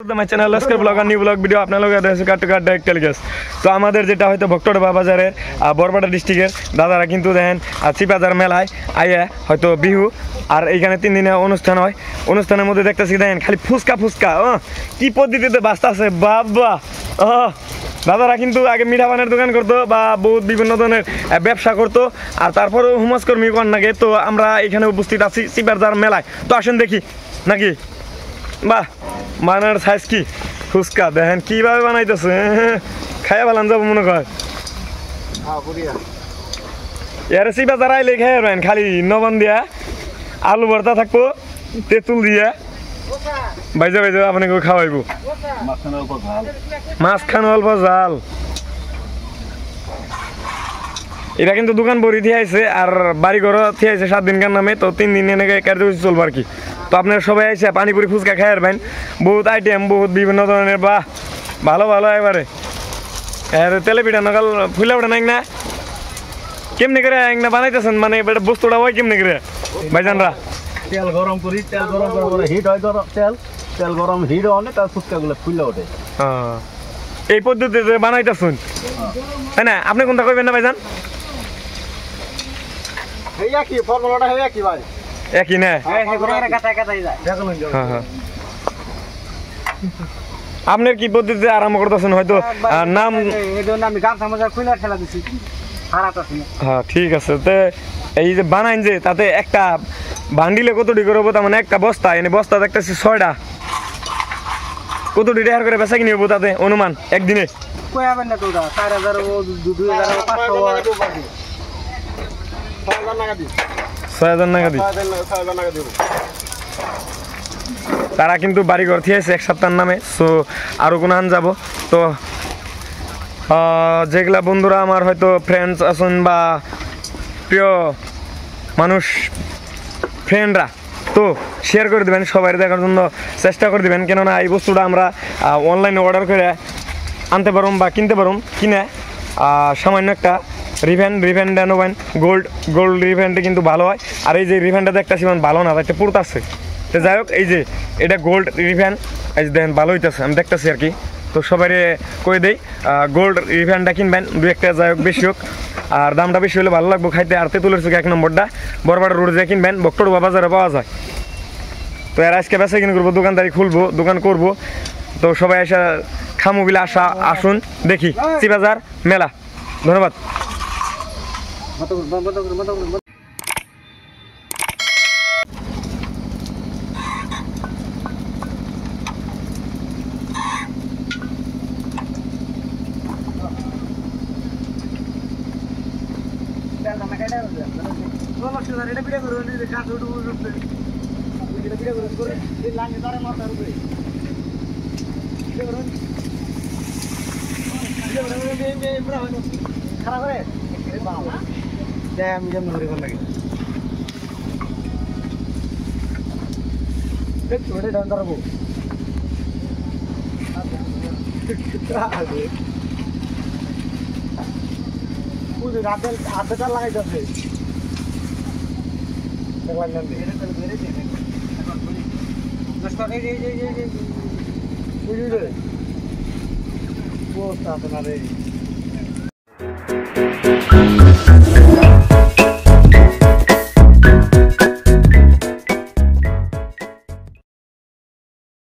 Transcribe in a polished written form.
My channel Laskar Vlog and new vlog video আপনারা দেখেছেন কাটকাট telecast তো আমাদের যেটা হয়তো ভক্তড়া বাজারের বরবাটা ডিস্ট্রিক্টের দাদারা কিন্তু দেখেন চিপাজার মেলায় আইয়া হয়তো বিহু আর এইখানে 3 দিনের অনুষ্ঠান হয় অনুষ্ঠানের মধ্যে দেখতেছি দেখেন খালি ফুচকা কি পদ্ধতিতে বাস্তা আছে বাবা দাদারা কিন্তু আগে মিঠা পানের দোকান করতো বা বহুত বিভিন্ন ধরনের ব্যবসা করতো আর তারপরেও হুমাস কর্মী কর নাকি তো আমরা এখানে উপস্থিত আছি চিপাজার মেলায় তো আসেন দেখি নাকি বাহ মানার সাইজ কি ফুচকা দেখেন কিভাবে বানাইতেছে খাইয়া বালান যাবো মনে কর এর চিপাজার আইলে খাইয়া বেন খালি নবন দিয়া আলু ভর্তা থাকবো তেঁতুল দিয়া বাইজা আপনাকে খাওয়াইবো মাঝখানে অল্প জাল এটা কিন্তু দোকান ভরি দিয়ে আইছে আর বাড়ি ঘর দিয়ে আইছে 7 দিনকার নামে তো 3 দিন এনেকে কার্যসূচি চলবো আর কি তো আপনারা সবাই আইসে পানিপুরি ফুচকা খাই আসবেন বহুত আইটেম বহুত বিভিন্ন ধরনের বাহ ভালো ভালো এবারে তেলে পিঠা নকাল ফুলা ওঠা নাই না কেমনি করে না বানাইতেছেন মানে বস্তুটা হয় কেমনি করে ভাইজানরা তেল গরম করি তেল গরম করে হিট হয় তেল গরম হিট হলে তার ফুচকাগুলো ফুলে ওঠে এই পদ্ধতিতে বানাইতেছুন তাই না আপনি কোনটা কইবেন না ভাইজান কি ফর্মুলাটা কি ভাই একই না আপনার কি পদ্ধতিতে আরম্ভ করতেছেন হয়তো নাম হ্যাঁ ঠিক আছে তো এই যে বানাইন যে তাতে একটা বান্ডিলে কতটি করবো তার মানে একটা বস্তা এনে বস্তা দেখতেছি 6টা কতটি রেহার করে বেচা কিনে হবো তাতে অনুমান একদিনে 6,000 টাকা দিই তারা কিন্তু বাড়িঘর থিয়েছে 1 সপ্তাহের নামে সো আরও কোনো আন যাব তো যেগুলা বন্ধুরা আমার হয়তো ফ্রেন্ডস আছেন বা প্রিয় মানুষ ফ্রেন্ডরা তো শেয়ার করে দেবেন সবাই দেখার জন্য চেষ্টা করে দেবেন কেননা এই বস্তুটা আমরা অনলাইনে অর্ডার করে আনতে পারুম বা কিনতে পারুম কিনে সামান্য একটা রিভেন নেবেন গোল্ড রিভেনটা কিন্তু ভালো হয় আর এই যে রিভেনটা দেখতেছি মানে ভালো না একটা পুরতাছে তো যাই হোক এই যে এটা গোল্ড রিভেন এই যে দেখেন ভালো হইতেছে আমি দেখতেছি আর কি তো সবাই কয়ে দেই গোল্ড রিভেনটা কিনবেন 2-1টা যাই হোক বেশি হোক আর দামটা বেশি হলে ভালো লাগবে খাইতে আর তেঁতুলের চোখে 1 নম্বরটা বরবাটা রোড দিয়ে কিনবেন ভক্তড়ুয়া বাজারে পাওয়া যায় তো এর আজকে বেচা কিনে করবো দোকানদারি খুলবো দোকান করব তো সবাই এসে খামু বিলে আসুন দেখি চিপাজার মেলা ধন্যবাদ খারাপ করে আমি যেমন ধরে ভালো লাগে ছোটে ডান ধরবো আধা লাগাইতেছে বুঝলি